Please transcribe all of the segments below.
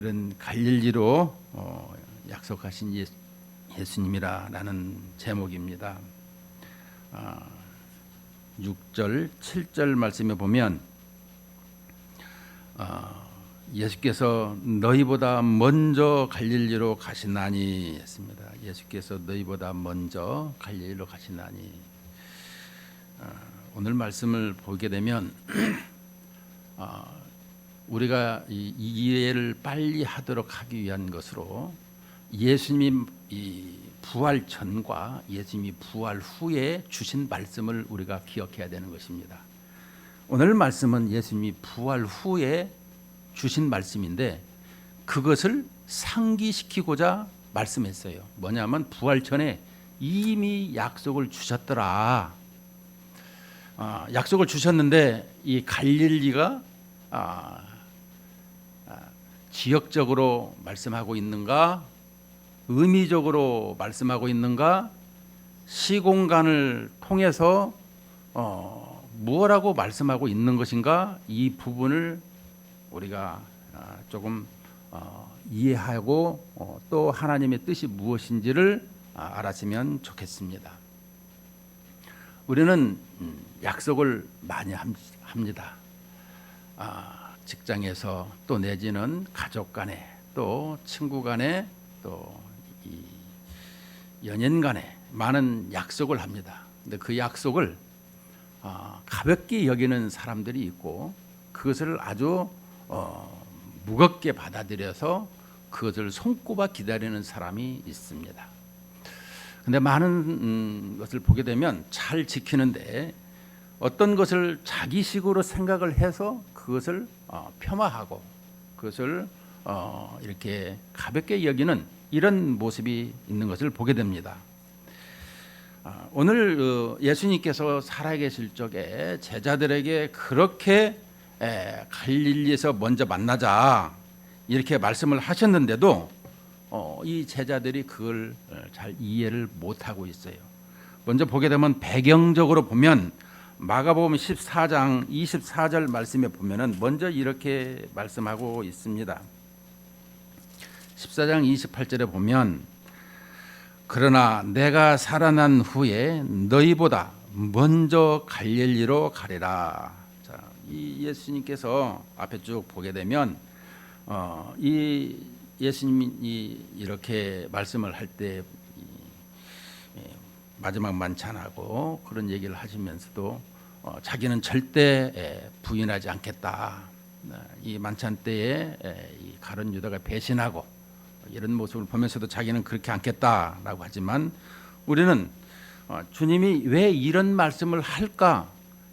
이런 갈릴리로 약속하신 예수님이라는 제목입니다. 6절, 7절 말씀에 보면 예수께서 너희보다 먼저 갈릴리로 가시나니 했습니다. 예수께서 너희보다 먼저 갈릴리로 가시나니. 오늘 말씀을 보게 되면 우리가 이 이해를 빨리 하도록 하기 위한 것으로 예수님이 이 부활 전과 예수님이 부활 후에 주신 말씀을 우리가 기억해야 되는 것입니다. 오늘 말씀은 예수님이 부활 후에 주신 말씀인데 그것을 상기시키고자 말씀했어요. 뭐냐면 부활 전에 이미 약속을 주셨더라. 약속을 주셨는데 이 갈릴리가 지역적으로 말씀하고 있는가, 의미적으로 말씀하고 있는가, 시공간을 통해서 무엇라고 말씀하고 있는 것인가, 이 부분을 우리가 조금 이해하고 또 하나님의 뜻이 무엇인지를 알았으면 좋겠습니다. 우리는 약속을 많이 합니다. 직장에서 또 내지는 가족 간에 또 친구 간에 또 이 연인 간에 많은 약속을 합니다. 근데 그 약속을 가볍게 여기는 사람들이 있고 그것을 아주 무겁게 받아들여서 그것을 손꼽아 기다리는 사람이 있습니다. 근데 많은 것을 보게 되면 잘 지키는데 어떤 것을 자기식으로 생각을 해서 그것을 폄하하고 그것을 이렇게 가볍게 여기는 이런 모습이 있는 것을 보게 됩니다. 오늘 예수님께서 살아계실 적에 제자들에게 그렇게 갈릴리에서 먼저 만나자 이렇게 말씀을 하셨는데도 이 제자들이 그걸 잘 이해를 못하고 있어요. 먼저 보게 되면 배경적으로 보면 마가복음 14장 24절 말씀에 보면은 먼저 이렇게 말씀하고 있습니다. 14장 28절에 보면 그러나 내가 살아난 후에 너희보다 먼저 갈릴리로 가리라. 자, 이 예수님께서 앞에 쭉 보게 되면 이 예수님이 이렇게 말씀을 할 때 마지막 만찬하고 그런 얘기를 하시면서도 자기는 절대 부인하지 않겠다. 이 만찬 때에 이 가룟 유다가 배신하고 이런 모습을 보면서도 자기는 그렇게 않겠다라고 하지만 우리는 주님이 왜 이런 말씀을 할까?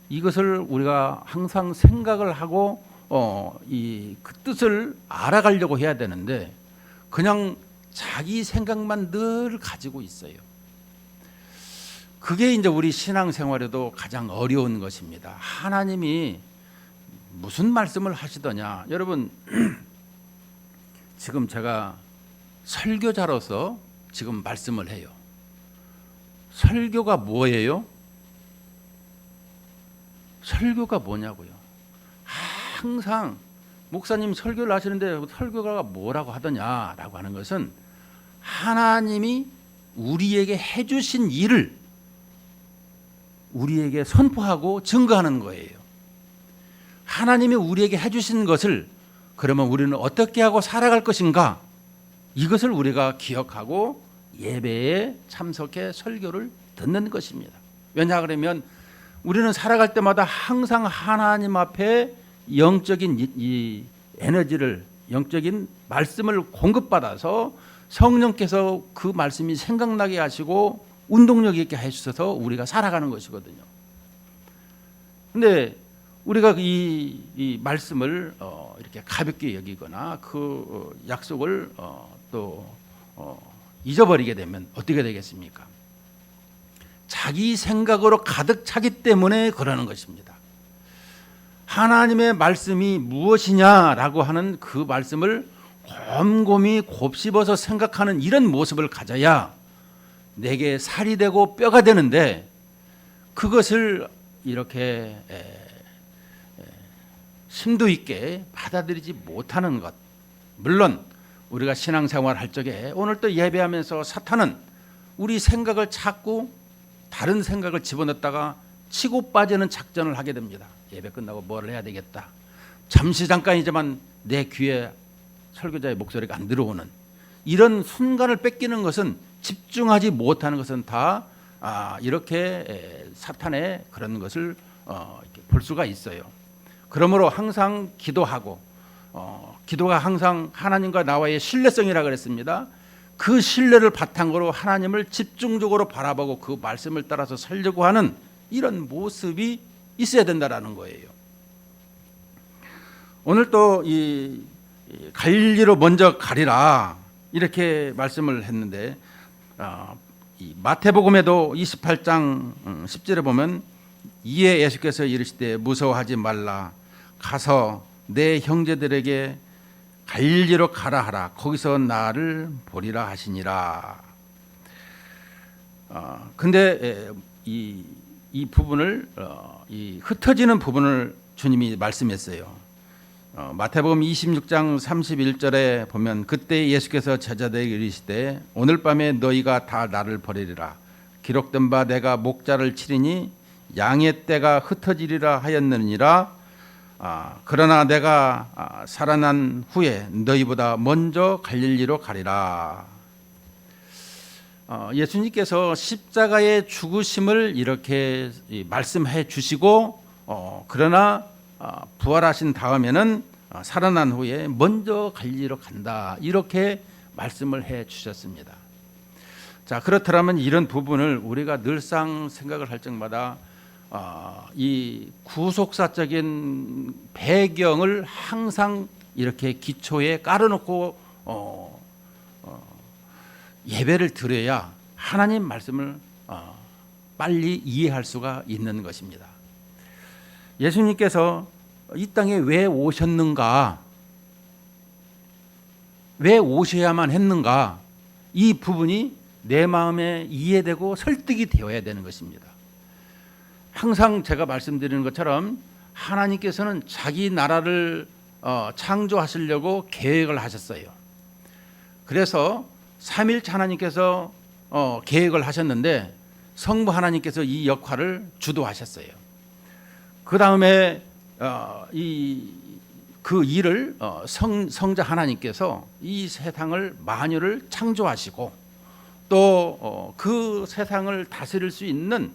이것을 우리가 항상 생각을 하고 그 뜻을 알아가려고 해야 되는데 그냥 자기 생각만 늘 가지고 있어요. 그게 이제 우리 신앙생활에도 가장 어려운 것입니다. 하나님이 무슨 말씀을 하시더냐. 여러분 지금 제가 설교자로서 지금 말씀을 해요. 설교가 뭐예요? 설교가 뭐냐고요. 항상 목사님 설교를 하시는데 설교가 뭐라고 하더냐라고 하는 것은 하나님이 우리에게 해주신 일을 우리에게 선포하고 증거하는 거예요. 하나님이 우리에게 해주신 것을 그러면 우리는 어떻게 하고 살아갈 것인가? 이것을 우리가 기억하고 예배에 참석해 설교를 듣는 것입니다. 왜냐 그러면 우리는 살아갈 때마다 항상 하나님 앞에 영적인 이 에너지를 영적인 말씀을 공급받아서 성령께서 그 말씀이 생각나게 하시고 운동력 있게 해주셔서 우리가 살아가는 것이거든요. 그런데 우리가 이 말씀을 이렇게 가볍게 여기거나 그 약속을 또 잊어버리게 되면 어떻게 되겠습니까? 자기 생각으로 가득 차기 때문에 그러는 것입니다. 하나님의 말씀이 무엇이냐라고 하는 그 말씀을 곰곰이 곱씹어서 생각하는 이런 모습을 가져야 내게 살이 되고 뼈가 되는데 그것을 이렇게 심도 있게 받아들이지 못하는 것, 물론 우리가 신앙생활 할 적에 오늘 또 예배하면서 사탄은 우리 생각을 자꾸 다른 생각을 집어넣다가 치고 빠지는 작전을 하게 됩니다. 예배 끝나고 뭘 해야 되겠다. 잠시 잠깐이지만 내 귀에 설교자의 목소리가 안 들어오는 이런 순간을 뺏기는 것은, 집중하지 못하는 것은 다 이렇게 사탄의 그런 것을 이렇게 볼 수가 있어요. 그러므로 항상 기도하고, 기도가 항상 하나님과 나와의 신뢰성이라 그랬습니다. 그 신뢰를 바탕으로 하나님을 집중적으로 바라보고 그 말씀을 따라서 살려고 하는 이런 모습이 있어야 된다라는 거예요. 오늘 또 이 갈리로 먼저 가리라 이렇게 말씀을 했는데, 이 마태복음에도 28장 10절에 보면 이에 예수께서 이르시되 무서워하지 말라, 가서 내 형제들에게 갈리로 가라 하라, 거기서 나를 보리라 하시니라. 근데 이 부분을 이 흩어지는 부분을 주님이 말씀했어요. 마태복음 26장 31절에 보면 그때 예수께서 제자들에게 이르시되 오늘 밤에 너희가 다 나를 버리리라, 기록된 바 내가 목자를 치리니 양의 떼가 흩어지리라 하였느니라. 그러나 내가 살아난 후에 너희보다 먼저 갈릴리로 가리라. 예수님께서 십자가의 죽으심을 이렇게 말씀해 주시고, 그러나 부활하신 다음에는 살아난 후에 먼저 갈릴리로 간다, 이렇게 말씀을 해 주셨습니다. 자, 그렇다면 이런 부분을 우리가 늘상 생각을 할 적마다 이 구속사적인 배경을 항상 이렇게 기초에 깔아놓고 예배를 드려야 하나님 말씀을 빨리 이해할 수가 있는 것입니다. 예수님께서 이 땅에 왜 오셨는가, 왜 오셔야만 했는가, 이 부분이 내 마음에 이해되고 설득이 되어야 되는 것입니다. 항상 제가 말씀드리는 것처럼 하나님께서는 자기 나라를 창조하시려고 계획을 하셨어요. 그래서 삼일체 하나님께서 계획을 하셨는데 성부 하나님께서 이 역할을 주도하셨어요. 그 다음에 그 일을 성자 하나님께서 이 세상을, 만유를 창조하시고 또 그 세상을 다스릴 수 있는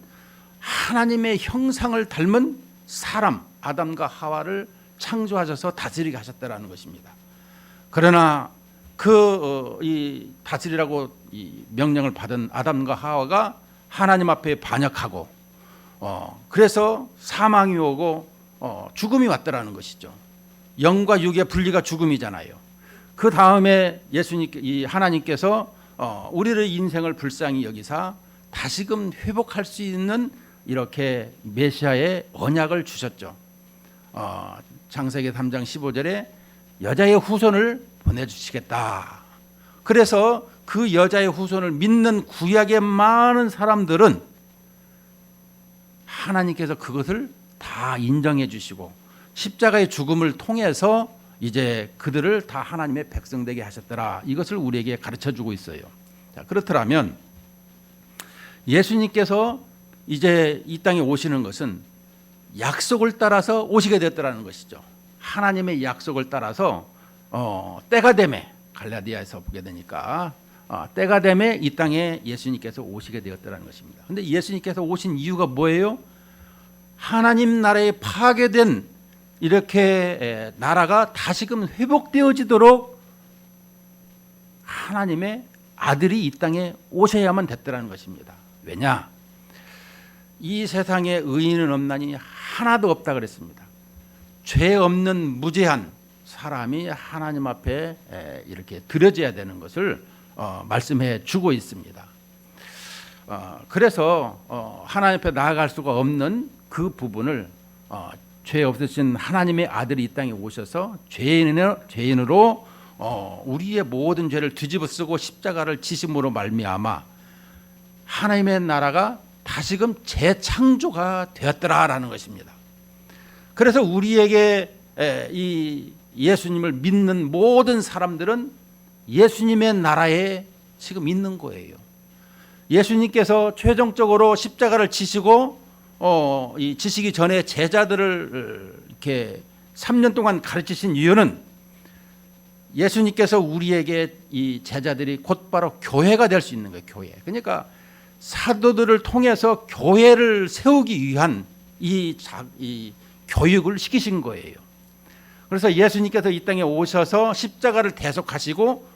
하나님의 형상을 닮은 사람 아담과 하와를 창조하셔서 다스리게 하셨다라는 것입니다. 그러나 이 다스리라고 이 명령을 받은 아담과 하와가 하나님 앞에 반역하고, 그래서 사망이 오고 죽음이 왔다라는 것이죠. 영과 육의 분리가 죽음이잖아요. 그 다음에 이 하나님께서 우리의 인생을 불쌍히 여기사 다시금 회복할 수 있는 이렇게 메시아의 언약을 주셨죠. 창세기 3장 15절에 여자의 후손을 보내주시겠다. 그래서 그 여자의 후손을 믿는 구약의 많은 사람들은 하나님께서 그것을 다 인정해 주시고 십자가의 죽음을 통해서 이제 그들을 다 하나님의 백성 되게 하셨더라. 이것을 우리에게 가르쳐 주고 있어요. 자, 그렇더라면 예수님께서 이제 이 땅에 오시는 것은 약속을 따라서 오시게 됐다라는 것이죠. 하나님의 약속을 따라서 때가 되매, 갈라디아에서 보게 되니까 때가 되매 이 땅에 예수님께서 오시게 되었다라는 것입니다. 그런데 예수님께서 오신 이유가 뭐예요? 하나님 나라에 파괴된 이렇게 나라가 다시금 회복되어지도록 하나님의 아들이 이 땅에 오셔야만 됐다라는 것입니다. 왜냐? 이 세상에 의인은 없나니 하나도 없다 그랬습니다. 죄 없는 무죄한 사람이 하나님 앞에 이렇게 드려져야 되는 것을 말씀해 주고 있습니다. 그래서 하나님 앞에 나아갈 수가 없는 그 부분을 죄 없으신 하나님의 아들이 이 땅에 오셔서 죄인으로 우리의 모든 죄를 뒤집어 쓰고 십자가를 지심으로 말미암아 하나님의 나라가 다시금 재창조가 되었더라라는 것입니다. 그래서 우리에게 이 예수님을 믿는 모든 사람들은 예수님의 나라에 지금 있는 거예요. 예수님께서 최종적으로 십자가를 지시고 지시기 전에 제자들을 이렇게 3년 동안 가르치신 이유는 예수님께서 우리에게 이 제자들이 곧바로 교회가 될 수 있는 거예요. 교회. 그러니까 사도들을 통해서 교회를 세우기 위한 이 교육을 시키신 거예요. 그래서 예수님께서 이 땅에 오셔서 십자가를 대속하시고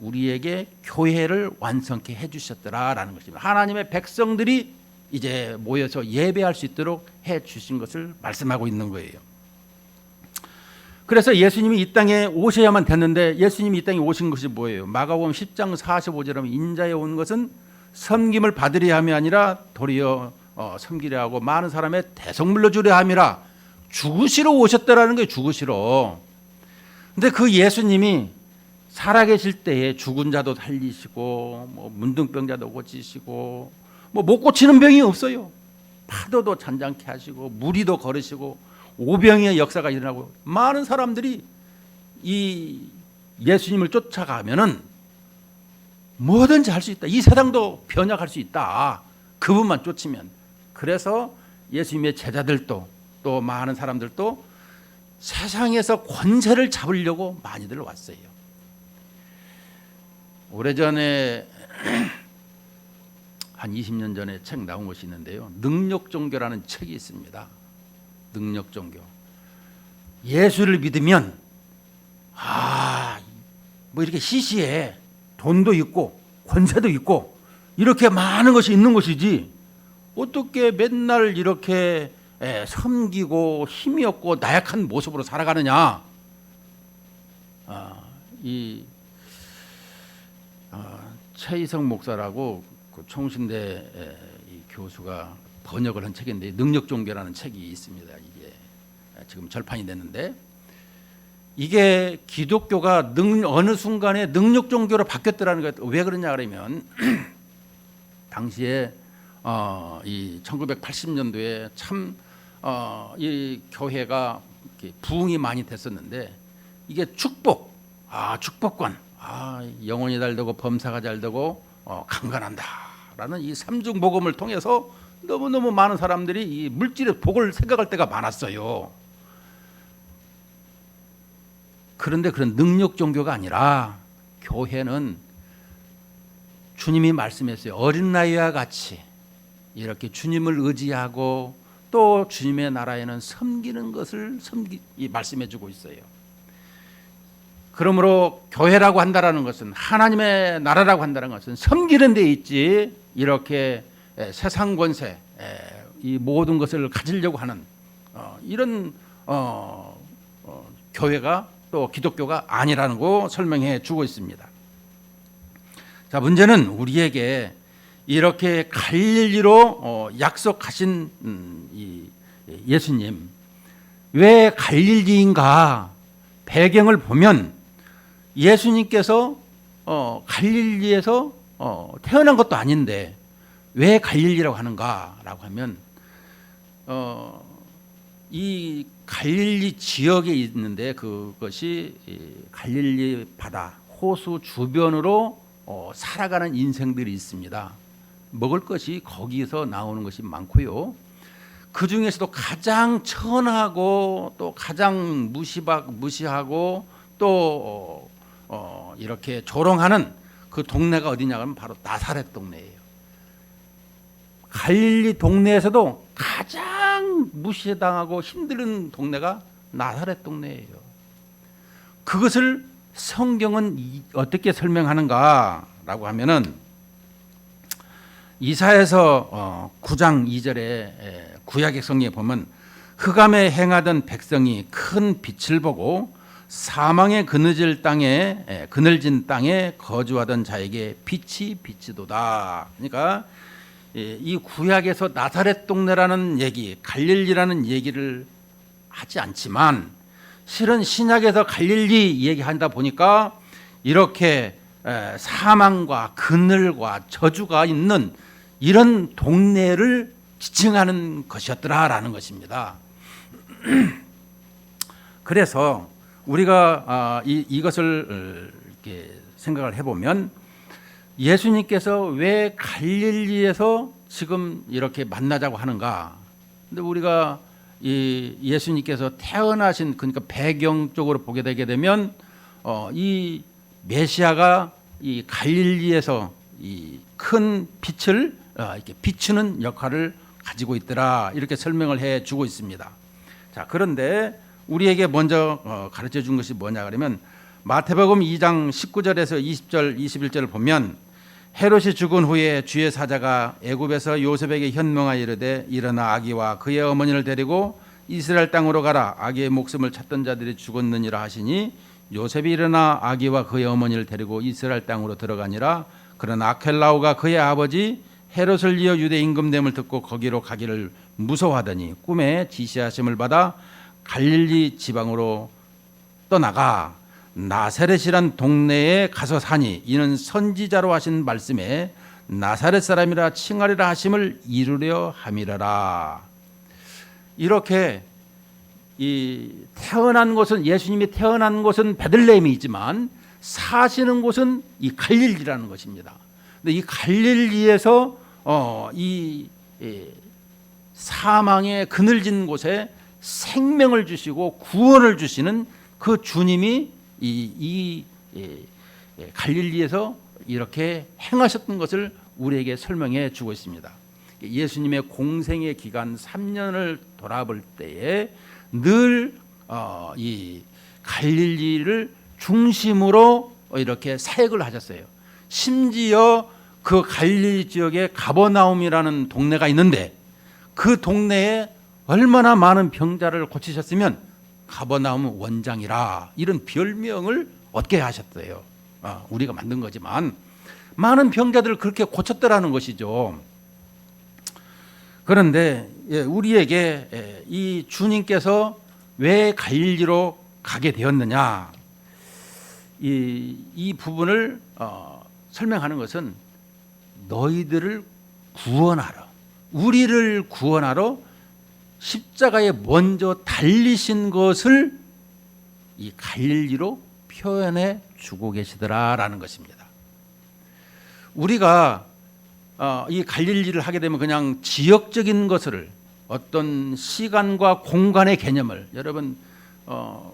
우리에게 교회를 완성케 해주셨더라라는 것입니다. 하나님의 백성들이 이제 모여서 예배할 수 있도록 해주신 것을 말씀하고 있는 거예요. 그래서 예수님이 이 땅에 오셔야만 됐는데 예수님이 이 땅에 오신 것이 뭐예요? 마가복음 10장 45절에 보면 인자에 온 것은 섬김을 받으려 함이 아니라 도리어 섬기려 하고 많은 사람의 대속물로 주려 함이라. 죽으시러 오셨다라는 거예요. 죽으시러. 근데 그 예수님이 살아계실 때에 죽은 자도 살리시고 뭐 문둥병자도 고치시고 뭐 못 고치는 병이 없어요. 파도도 잔잔케 하시고 무리도 걸으시고 오병이의 역사가 일어나고 많은 사람들이 이 예수님을 쫓아가면은 뭐든지 할 수 있다. 이 세상도 변혁할 수 있다. 그분만 쫓으면. 그래서 예수님의 제자들도 또 많은 사람들도 세상에서 권세를 잡으려고 많이들 왔어요. 오래전에 한 20년 전에 책 나온 것이 있는데요. 능력종교라는 책이 있습니다. 능력종교. 예수를 믿으면 뭐 이렇게 시시해. 돈도 있고 권세도 있고 이렇게 많은 것이 있는 것이지 어떻게 맨날 이렇게 섬기고 힘이 없고 나약한 모습으로 살아가느냐. 최희성 목사라고 그 총신대 교수가 번역을 한 책인데 능력종교라는 책이 있습니다. 이게 지금 절판이 됐는데 이게 기독교가 어느 순간에 능력종교로 바뀌었더라는 거예요. 왜 그러냐 그러면 당시에 이 1980년도에 참 이 교회가 부흥이 많이 됐었는데 이게 축복관, 영혼이 잘 되고 범사가 잘 되고 강건한다라는 이 삼중 복음을 통해서 너무너무 많은 사람들이 이 물질의 복을 생각할 때가 많았어요. 그런데 그런 능력 종교가 아니라 교회는 주님이 말씀했어요. 어린 나이와 같이 이렇게 주님을 의지하고 또 주님의 나라에는 섬기는 것을 말씀해 주고 있어요. 그러므로 교회라고 한다라는 것은 하나님의 나라라고 한다는 것은 섬기는 데 있지 이렇게 세상 권세 이 모든 것을 가지려고 하는 이런 교회가 또 기독교가 아니라는 거 설명해 주고 있습니다. 자, 문제는 우리에게 이렇게 갈릴리로 약속하신 이 예수님 왜 갈릴리인가? 배경을 보면 예수님께서 갈릴리에서 태어난 것도 아닌데 왜 갈릴리라고 하는가라고 하면 이 갈릴리 지역에 있는데 그것이 갈릴리 바다 호수 주변으로 살아가는 인생들이 있습니다. 먹을 것이 거기서 나오는 것이 많고요. 그 중에서도 가장 천하고 또 가장 무시하고 또 이렇게 조롱하는 그 동네가 어디냐 하면 바로 나사렛 동네예요. 갈릴리 동네에서도 가장 무시당하고 힘든 동네가 나사렛 동네예요. 그것을 성경은 어떻게 설명하는가라고 하면은 이사야서 9장 2절에 구약의 성경에 보면 흑암에 행하던 백성이 큰 빛을 보고 사망의 그늘진 땅에 거주하던 자에게 빛이 비치도다. 그러니까 이 구약에서 나사렛 동네라는 얘기, 갈릴리라는 얘기를 하지 않지만 실은 신약에서 갈릴리 얘기한다 보니까 이렇게 사망과 그늘과 저주가 있는 이런 동네를 지칭하는 것이었더라라는 것입니다. 그래서 우리가 이것을 이렇게 생각을 해보면 예수님께서 왜 갈릴리에서 지금 이렇게 만나자고 하는가? 근데 우리가 이 예수님께서 태어나신 그러니까 배경 쪽으로 보게 되게 되면 이 메시아가 이 갈릴리에서 이 큰 빛을 이렇게 비추는 역할을 가지고 있더라 이렇게 설명을 해주고 있습니다. 자, 그런데 우리에게 먼저 가르쳐 준 것이 뭐냐 그러면 마태복음 2장 19절에서 20절 21절을 보면 헤롯이 죽은 후에 주의 사자가 애굽에서 요셉에게 현명하여 이르되 일어나 아기와 그의 어머니를 데리고 이스라엘 땅으로 가라 아기의 목숨을 찾던 자들이 죽었느니라 하시니 요셉이 일어나 아기와 그의 어머니를 데리고 이스라엘 땅으로 들어가니라. 그러나 아켈라오가 그의 아버지 헤롯을 이어 유대 임금됨을 듣고 거기로 가기를 무서워하더니 꿈에 지시하심을 받아 갈릴리 지방으로 떠나가 나사렛이란 동네에 가서 사니 이는 선지자로 하신 말씀에 나사렛 사람이라 칭하리라 하심을 이루려 함이라라. 이렇게 이 태어난 곳은 예수님이 태어난 곳은 베들레헴이지만 사시는 곳은 이 갈릴리라는 것입니다. 근데 이 갈릴리에서 이 사망의 그늘진 곳에 생명을 주시고 구원을 주시는 그 주님이 이 갈릴리에서 이렇게 행하셨던 것을 우리에게 설명해 주고 있습니다. 예수님의 공생의 기간 3년을 돌아볼 때에 늘 이 갈릴리를 중심으로 이렇게 사역을 하셨어요. 심지어 그 갈릴리 지역에 가버나움이라는 동네가 있는데 그 동네에 얼마나 많은 병자를 고치셨으면 가버나움 원장이라 이런 별명을 얻게 하셨어요. 우리가 만든 거지만 많은 병자들을 그렇게 고쳤더라는 것이죠. 그런데 우리에게 이 주님께서 왜 갈릴리로 가게 되었느냐 이 부분을 설명하는 것은 너희들을 구원하러 우리를 구원하러 십자가에 먼저 달리신 것을 이 갈릴리로 표현해 주고 계시더라라는 것입니다. 우리가 이 갈릴리를 하게 되면 그냥 지역적인 것을 어떤 시간과 공간의 개념을 여러분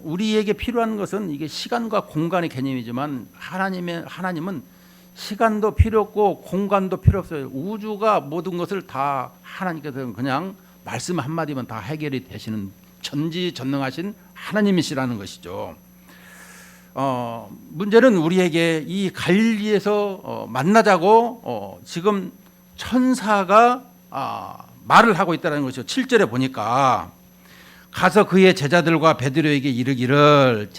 우리에게 필요한 것은 이게 시간과 공간의 개념이지만 하나님은 시간도 필요 없고 공간도 필요 없어요. 우주가 모든 것을 다 하나님께서 그냥 말씀 한마디면 다 해결이 되시는 전지전능하신 하나님이시라는 것이죠. 문제는 우리에게 이 갈릴리에서 만나자고 지금 천사가 말을 하고 있다는 것이죠. 7절에 보니까 가서 그의 제자들과 베드로에게 이르기를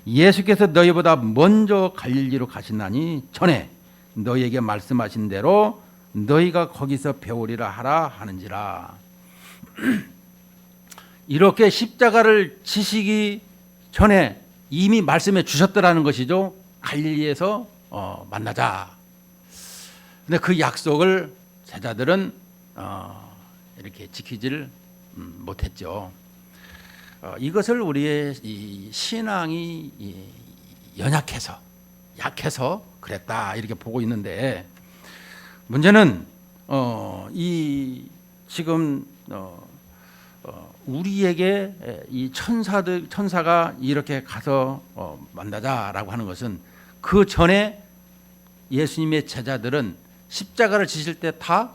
예수께서 너희보다 먼저 갈릴리로 가시나니 전에 너희에게 말씀하신 대로 너희가 거기서 배우리라 하라 하는지라. 이렇게 십자가를 지시기 전에 이미 말씀해 주셨더라는 것이죠. 갈릴리에서 만나자. 근데 그 약속을 제자들은 이렇게 지키지를 못했죠. 이것을 우리의 이 신앙이 약해서 그랬다 이렇게 보고 있는데 문제는 이 지금 우리에게 이 천사가 이렇게 가서 만나자라고 하는 것은 그 전에 예수님의 제자들은 십자가를 지실 때 다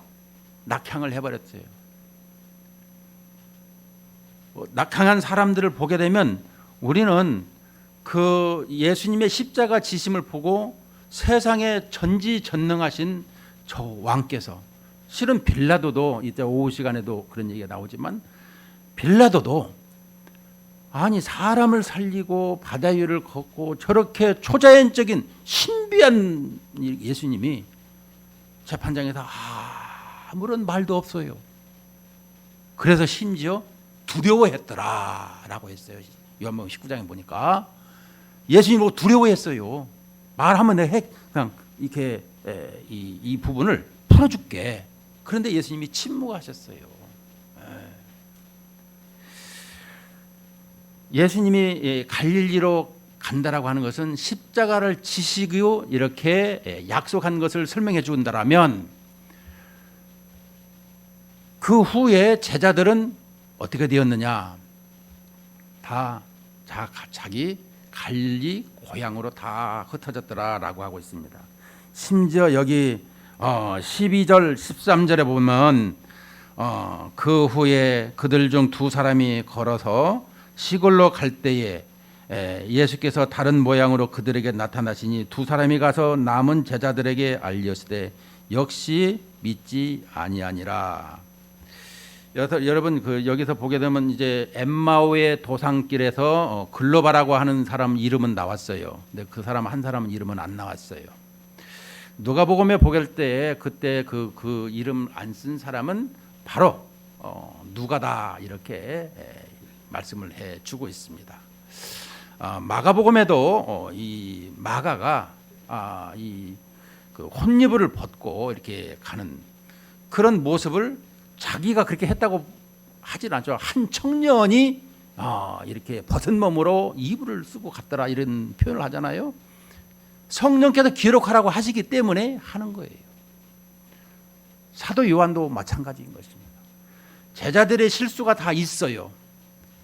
낙향을 해버렸어요. 낙향한 사람들을 보게 되면 우리는 그 예수님의 십자가 지심을 보고 세상에 전지전능하신 저 왕께서 실은 빌라도도 이때 오후 시간에도 그런 얘기가 나오지만 빌라도도 아니 사람을 살리고 바다 위를 걷고 저렇게 초자연적인 신비한 예수님이 재판장에서 아무런 말도 없어요. 그래서 심지어 두려워했더라라고 했어요. 요한복음 19장에 보니까 예수님 보고 두려워했어요. 말하면 내가 그냥 이렇게 이 부분을 풀어줄게. 그런데 예수님이 침묵하셨어요. 예수님이 갈릴리로 간다라고 하는 것은 십자가를 지시고 이렇게 약속한 것을 설명해 준다라면 그 후에 제자들은 어떻게 되었느냐? 다 자기 갈릴리 고향으로 다 흩어졌더라라고 하고 있습니다. 심지어 여기 12절 13절에 보면 그 후에 그들 중 두 사람이 걸어서 시골로 갈 때에 예수께서 다른 모양으로 그들에게 나타나시니 두 사람이 가서 남은 제자들에게 알렸으되 역시 믿지 아니하니라. 여러분 여기서 보게 되면 이제 엠마오의 도상길에서 글로바라고 하는 사람 이름은 나왔어요. 근데 그 사람 한 사람 이름은 안 나왔어요. 누가복음에 보게 때 그때 그 이름 안 쓴 사람은 바로 누가다 이렇게 말씀을 해주고 있습니다. 마가복음에도 이 마가가 그 혼이불을 벗고 이렇게 가는 그런 모습을 자기가 그렇게 했다고 하진 않죠. 한 청년이 이렇게 벗은 몸으로 이불을 쓰고 갔더라 이런 표현을 하잖아요. 성령께서 기록하라고 하시기 때문에 하는 거예요. 사도 요한도 마찬가지인 것입니다. 제자들의 실수가 다 있어요.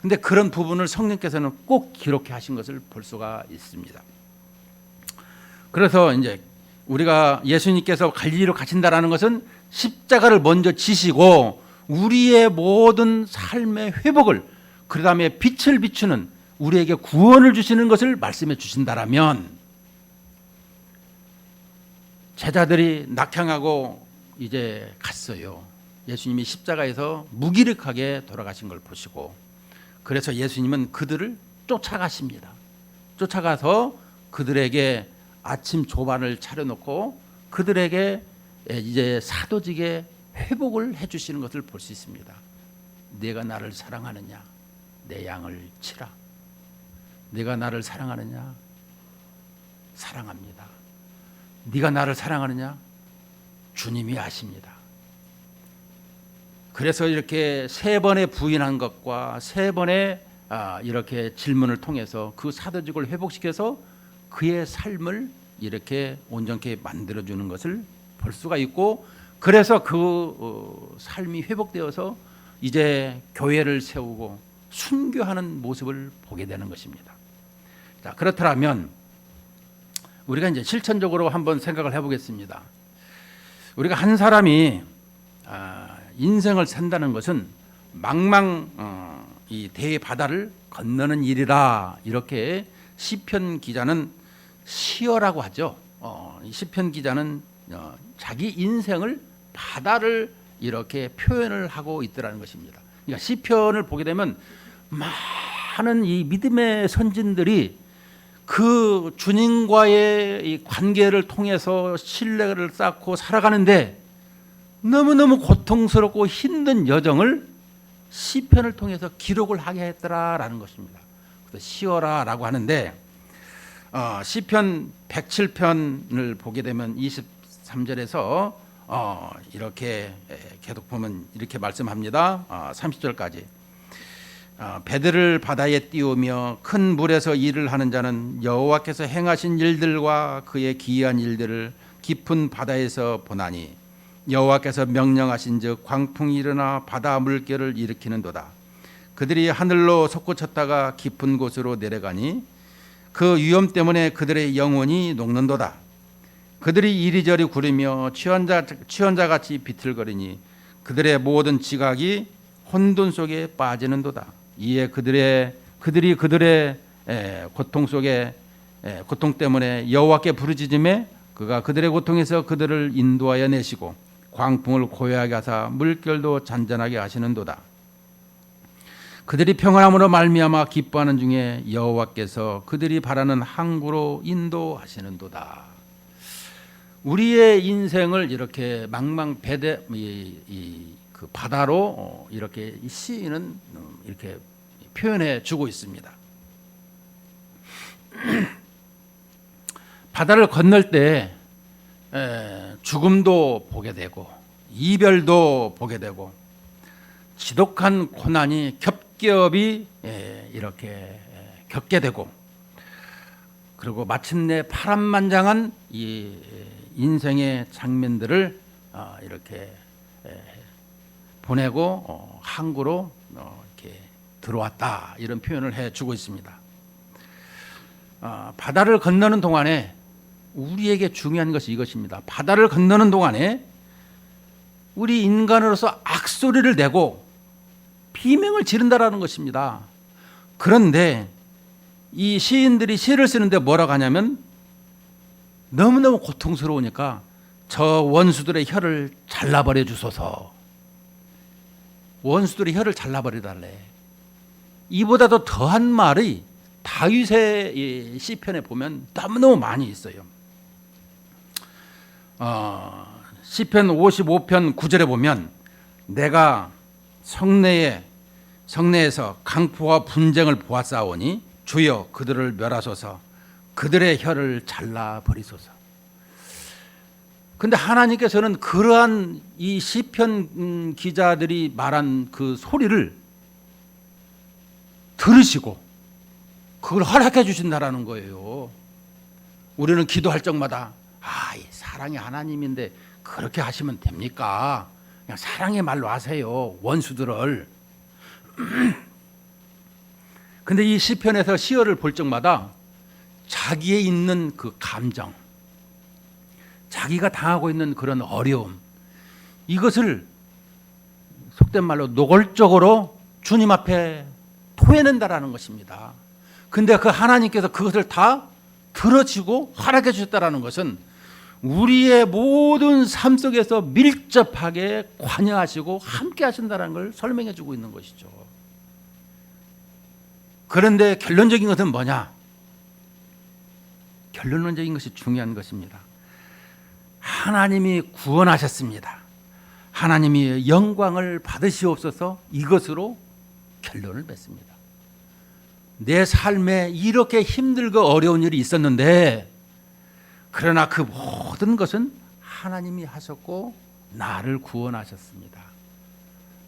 근데 그런 부분을 성령께서는 꼭 기록해 하신 것을 볼 수가 있습니다. 그래서 이제 우리가 예수님께서 갈릴리로 가신다라는 것은 십자가를 먼저 지시고 우리의 모든 삶의 회복을 그 다음에 빛을 비추는 우리에게 구원을 주시는 것을 말씀해 주신다라면 제자들이 낙향하고 이제 갔어요. 예수님이 십자가에서 무기력하게 돌아가신 걸 보시고 그래서 예수님은 그들을 쫓아가십니다. 쫓아가서 그들에게 아침 조반을 차려놓고 그들에게 이제 사도직의 회복을 해주시는 것을 볼 수 있습니다. 네가 나를 사랑하느냐? 내 양을 치라. 네가 나를 사랑하느냐? 사랑합니다. 네가 나를 사랑하느냐? 주님이 아십니다. 그래서 이렇게 세 번의 부인한 것과 세 번의 이렇게 질문을 통해서 그 사도직을 회복시켜서 그의 삶을 이렇게 온전케 만들어주는 것을 볼 수가 있고 그래서 그 삶이 회복되어서 이제 교회를 세우고 순교하는 모습을 보게 되는 것입니다. 자, 그렇다면 우리가 이제 실천적으로 한번 생각을 해보겠습니다. 우리가 한 사람이 인생을 산다는 것은 망망 이 대바다를 건너는 일이라 이렇게 시편 기자는 시어라고 하죠. 시편 기자는 자기 인생을 바다를 이렇게 표현을 하고 있더라는 것입니다. 그러니까 시편을 보게 되면 많은 이 믿음의 선진들이 그 주님과의 이 관계를 통해서 신뢰를 쌓고 살아가는데 너무너무 고통스럽고 힘든 여정을 시편을 통해서 기록을 하게 했더라라는 것입니다. 그래서 시어라라고 하는데 시편 107편을 보게 되면 23절에서 이렇게 계속 보면 이렇게 말씀합니다. 30절까지 배들을 바다에 띄우며 큰 물에서 일을 하는 자는 여호와께서 행하신 일들과 그의 기이한 일들을 깊은 바다에서 보나니 여호와께서 명령하신즉 광풍이 일어나 바다 물결을 일으키는도다. 그들이 하늘로 솟구쳤다가 깊은 곳으로 내려가니 그 위험 때문에 그들의 영혼이 녹는도다. 그들이 이리저리 구르며 취한 자같이 비틀거리니 그들의 모든 지각이 혼돈 속에 빠지는도다. 이에 그들이 그들의 고통 때문에 여호와께 부르짖음에 그가 그들의 고통에서 그들을 인도하여 내시고 광풍을 고요하게 하사 물결도 잔잔하게 하시는도다. 그들이 평안함으로 말미암아 기뻐하는 중에 여호와께서 그들이 바라는 항구로 인도하시는도다. 우리의 인생을 이렇게 망망배대 그 바다로 이렇게 시인은 이렇게 표현해 주고 있습니다. 바다를 건널 때 죽음도 보게 되고 이별도 보게 되고 지독한 고난이 습기업이 이렇게 겪게 되고, 그리고 마침내 파란만장한 이 인생의 장면들을 이렇게 보내고 항구로 이렇게 들어왔다, 이런 표현을 해주고 있습니다. 바다를 건너는 동안에 우리에게 중요한 것이 이것입니다. 바다를 건너는 동안에 우리 인간으로서 악소리를 내고 비명을 지른다라는 것입니다. 그런데 이 시인들이 시를 쓰는데 뭐라고 하냐면, 너무너무 고통스러우니까 저 원수들의 혀를 잘라버려 주소서. 원수들의 혀를 잘라버려 달래. 이보다도 더한 말이 다윗의 시편에 보면 너무너무 많이 있어요. 시편 55편 9절에 보면, 내가 성내에서 강포와 분쟁을 보았사오니 주여 그들을 멸하소서, 그들의 혀를 잘라버리소서. 근데 하나님께서는 그러한 이 시편 기자들이 말한 그 소리를 들으시고 그걸 허락해 주신다라는 거예요. 우리는 기도할 적마다 이 사랑의 하나님인데 그렇게 하시면 됩니까? 그냥 사랑의 말로 하세요, 원수들을. 근데 이 시편에서 시어를 볼 적마다 자기에 있는 그 감정, 자기가 당하고 있는 그런 어려움, 이것을 속된 말로 노골적으로 주님 앞에 토해낸다라는 것입니다. 근데 그 하나님께서 그것을 다 들어주고 허락해 주셨다라는 것은 우리의 모든 삶 속에서 밀접하게 관여하시고 함께 하신다는 걸 설명해 주고 있는 것이죠. 그런데 결론적인 것은 뭐냐? 결론적인 것이 중요한 것입니다. 하나님이 구원하셨습니다. 하나님이 영광을 받으시옵소서, 이것으로 결론을 맺습니다. 내 삶에 이렇게 힘들고 어려운 일이 있었는데, 그러나 그 모든 것은 하나님이 하셨고 나를 구원하셨습니다.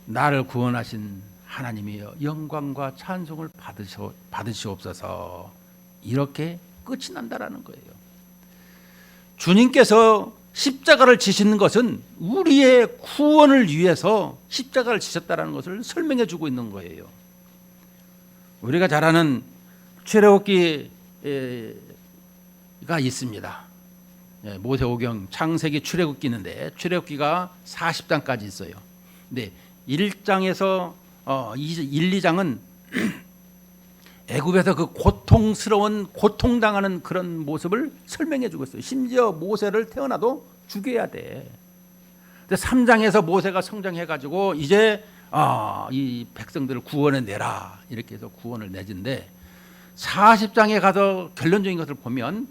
나를 구원하신 하나님이여 영광과 찬송을 받으시옵소서, 이렇게 끝이 난다라는 거예요. 주님께서 십자가를 지시는 것은 우리의 구원을 위해서 십자가를 지셨다라는 것을 설명해 주고 있는 거예요. 우리가 잘 아는 출애굽기가 있습니다. 모세오경, 창세기, 출애굽기인데 출애굽기가 40장까지 있어요. 근데 1장에서 1, 2장은 애굽에서 그 고통당하는 그런 모습을 설명해 주고 있어요. 심지어 모세를 태어나도 죽여야 돼. 근데 3장에서 모세가 성장해가지고 이제 이 백성들을 구원해 내라, 이렇게 해서 구원을 내진데, 40장에 가서 결론적인 것을 보면,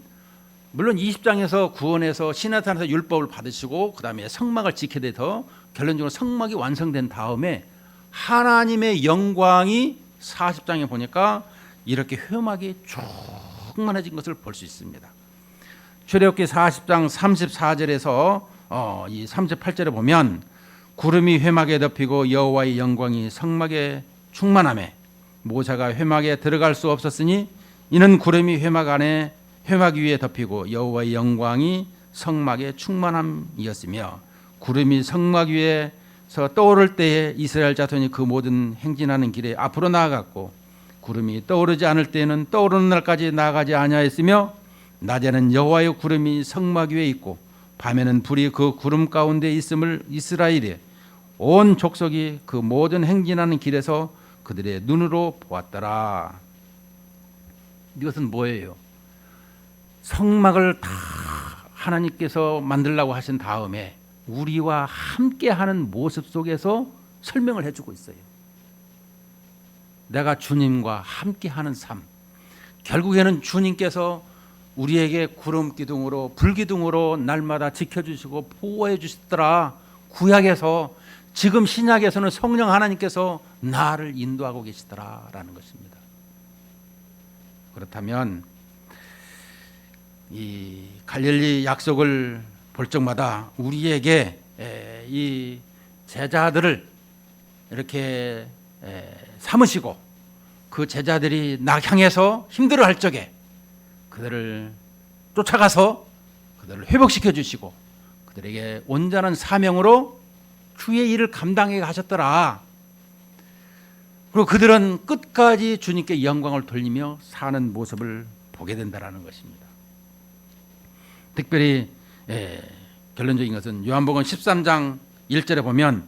물론 20장에서 구원해서 시내산에서 율법을 받으시고 그 다음에 성막을 지켜야 돼서 결론적으로 성막이 완성된 다음에 하나님의 영광이 40장에 보니까 이렇게 회막이 충만해진 것을 볼 수 있습니다. 출애굽기 40장 34절에서 이 38절에 보면, 구름이 회막에 덮이고 여호와의 영광이 성막에 충만하매 모세가 회막에 들어갈 수 없었으니, 이는 구름이 회막 위에 덮이고 여호와의 영광이 성막에 충만함이었으며, 구름이 성막 위에서 떠오를 때에 이스라엘 자손이 그 모든 행진하는 길에 앞으로 나아갔고, 구름이 떠오르지 않을 때에는 떠오르는 날까지 나아가지 아니하였으며, 낮에는 여호와의 구름이 성막 위에 있고 밤에는 불이 그 구름 가운데 있음을 이스라엘의 온 족속이 그 모든 행진하는 길에서 그들의 눈으로 보았더라. 이것은 뭐예요? 성막을 다 하나님께서 만들라고 하신 다음에 우리와 함께하는 모습 속에서 설명을 해주고 있어요. 내가 주님과 함께하는 삶, 결국에는 주님께서 우리에게 구름 기둥으로 불 기둥으로 날마다 지켜주시고 보호해 주시더라. 구약에서, 지금 신약에서는 성령 하나님께서 나를 인도하고 계시더라라는 것입니다. 그렇다면 이 갈릴리 약속을 볼 적마다 우리에게 이 제자들을 이렇게 삼으시고 그 제자들이 나 향해서 힘들어할 적에 그들을 쫓아가서 그들을 회복시켜 주시고 그들에게 온전한 사명으로 주의 일을 감당해 가셨더라. 그리고 그들은 끝까지 주님께 영광을 돌리며 사는 모습을 보게 된다라는 것입니다. 특별히 결론적인 것은 요한복음 13장 1절에 보면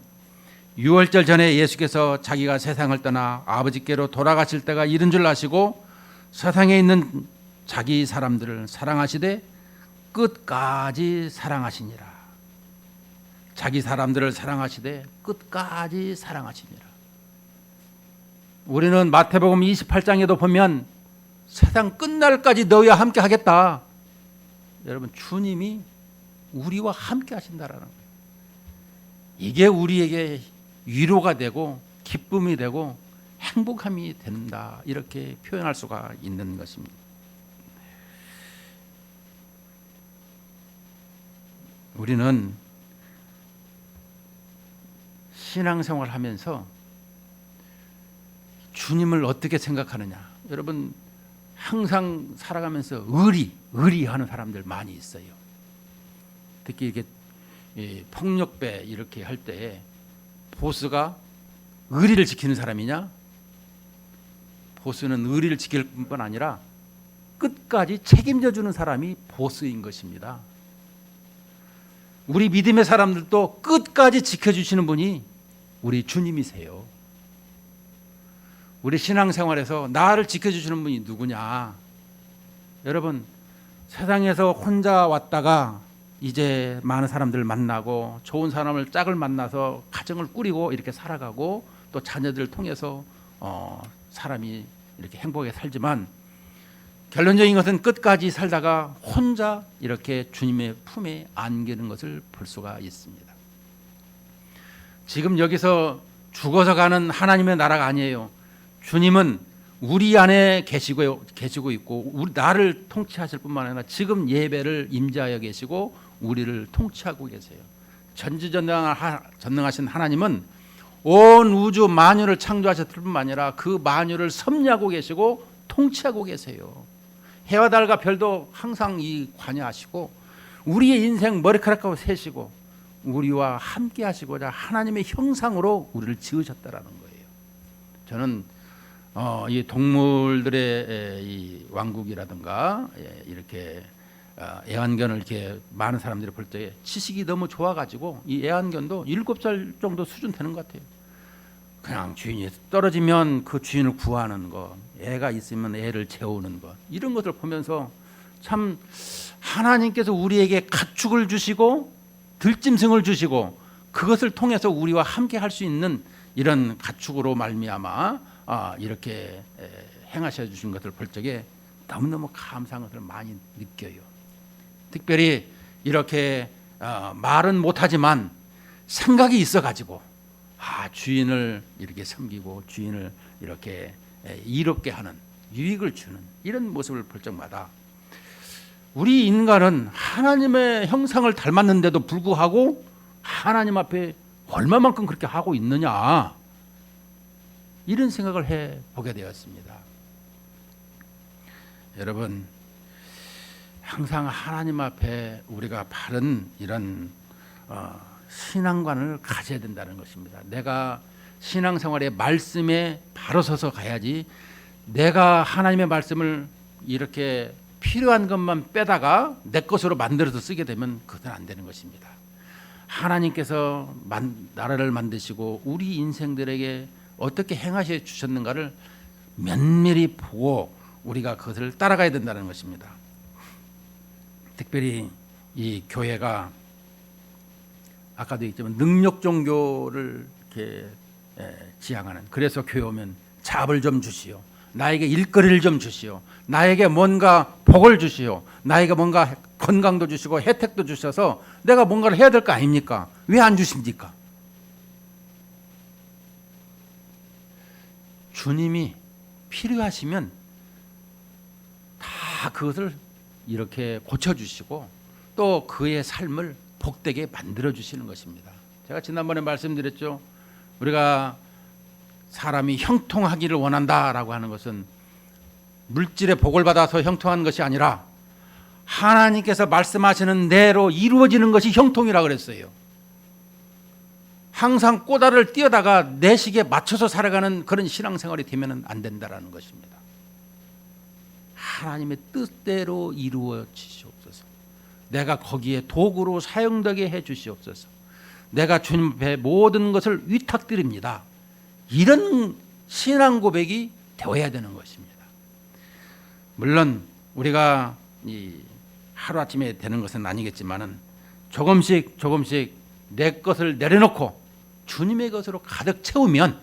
유월절 전에 예수께서 자기가 세상을 떠나 아버지께로 돌아가실 때가 이른 줄 아시고 세상에 있는 자기 사람들을 사랑하시되 끝까지 사랑하시니라. 자기 사람들을 사랑하시되 끝까지 사랑하시니라. 우리는 마태복음 28장에도 보면 세상 끝날까지 너희와 함께 하겠다. 여러분, 주님이 우리와 함께 하신다라는 거예요. 이게 우리에게 위로가 되고 기쁨이 되고 행복함이 된다, 이렇게 표현할 수가 있는 것입니다. 우리는 신앙생활을 하면서 주님을 어떻게 생각하느냐. 여러분, 항상 살아가면서 의리하는 사람들 많이 있어요. 특히 이렇게 폭력배 이렇게 할 때 보스가 의리를 지키는 사람이냐? 보스는 의리를 지킬 뿐만 아니라 끝까지 책임져 주는 사람이 보스인 것입니다. 우리 믿음의 사람들도 끝까지 지켜주시는 분이 우리 주님이세요. 우리 신앙생활에서 나를 지켜주시는 분이 누구냐? 여러분, 세상에서 혼자 왔다가 이제 많은 사람들을 만나고 좋은 사람을 짝을 만나서 가정을 꾸리고 이렇게 살아가고 또 자녀들을 통해서 사람이 이렇게 행복하게 살지만 결론적인 것은 끝까지 살다가 혼자 이렇게 주님의 품에 안기는 것을 볼 수가 있습니다. 지금 여기서 죽어서 가는 하나님의 나라가 아니에요. 주님은 우리 안에 계시고 있고 우리 나를 통치하실 뿐만 아니라 지금 예배를 임재하여 계시고 우리를 통치하고 계세요. 전지전능하신 하나님은 온 우주 만유를 창조하셨을 뿐만 아니라 그 만유를 섭리하고 계시고 통치하고 계세요. 해와 달과 별도 항상 관여하시고 우리의 인생 머리카락하고 세시고 우리와 함께 하시고자 하나님의 형상으로 우리를 지으셨다라는 거예요. 저는 이 동물들의 이 왕국이라든가 이렇게 애완견을 이렇게 많은 사람들이 볼 때 지식이 너무 좋아가지고 이 애완견도 7살 정도 수준 되는 것 같아요. 그냥 주인이 떨어지면 그 주인을 구하는 것, 애가 있으면 애를 재우는 것, 이런 것을 보면서 참 하나님께서 우리에게 가축을 주시고 들짐승을 주시고 그것을 통해서 우리와 함께 할 수 있는 이런 가축으로 말미암아 이렇게 행하셔 주신 것을 볼 적에 너무너무 감사한 것을 많이 느껴요. 특별히 이렇게 말은 못하지만 생각이 있어가지고 주인을 이렇게 섬기고 주인을 이렇게 이롭게 하는, 유익을 주는 이런 모습을 볼 적마다 우리 인간은 하나님의 형상을 닮았는데도 불구하고 하나님 앞에 얼마만큼 그렇게 하고 있느냐, 이런 생각을 해보게 되었습니다. 여러분, 항상 하나님 앞에 우리가 바른 이런 신앙관을 가져야 된다는 것입니다. 내가 신앙생활의 말씀에 바로 서서 가야지, 내가 하나님의 말씀을 이렇게 필요한 것만 빼다가 내 것으로 만들어서 쓰게 되면 그것은 안 되는 것입니다. 하나님께서 나라를 만드시고 우리 인생들에게 어떻게 행하셔 주셨는가를 면밀히 보고 우리가 그것을 따라가야 된다는 것입니다. 특별히 이 교회가 아까도 얘기했지만 능력 종교를 이렇게 지향하는, 그래서 교회 오면 잡을 좀 주시오, 나에게 일거리를 좀 주시오, 나에게 뭔가 복을 주시오, 나에게 뭔가 건강도 주시고 혜택도 주셔서 내가 뭔가를 해야 될 거 아닙니까? 왜 안 주십니까? 주님이 필요하시면 다 그것을 이렇게 고쳐주시고 또 그의 삶을 복되게 만들어주시는 것입니다. 제가 지난번에 말씀드렸죠. 우리가 사람이 형통하기를 원한다라고 하는 것은 물질의 복을 받아서 형통한 것이 아니라 하나님께서 말씀하시는 대로 이루어지는 것이 형통이라고 그랬어요. 항상 꼬다를 띄어다가 내 식에 맞춰서 살아가는 그런 신앙생활이 되면 안 된다라는 것입니다. 하나님의 뜻대로 이루어 주시옵소서. 내가 거기에 도구로 사용되게 해 주시옵소서. 내가 주님 앞에 모든 것을 위탁드립니다. 이런 신앙 고백이 되어야 되는 것입니다. 물론 우리가 하루아침에 되는 것은 아니겠지만은 조금씩 내 것을 내려놓고 주님의 것으로 가득 채우면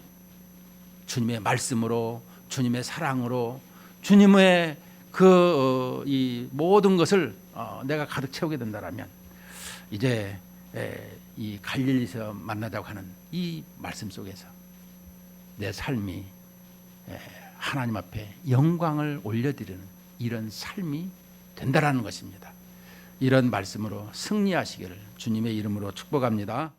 주님의 말씀으로, 주님의 사랑으로, 주님의 이 모든 것을 내가 가득 채우게 된다라면 이제 이 갈릴리에서 만나자고 하는 이 말씀 속에서 내 삶이 하나님 앞에 영광을 올려드리는 이런 삶이 된다라는 것입니다. 이런 말씀으로 승리하시기를 주님의 이름으로 축복합니다.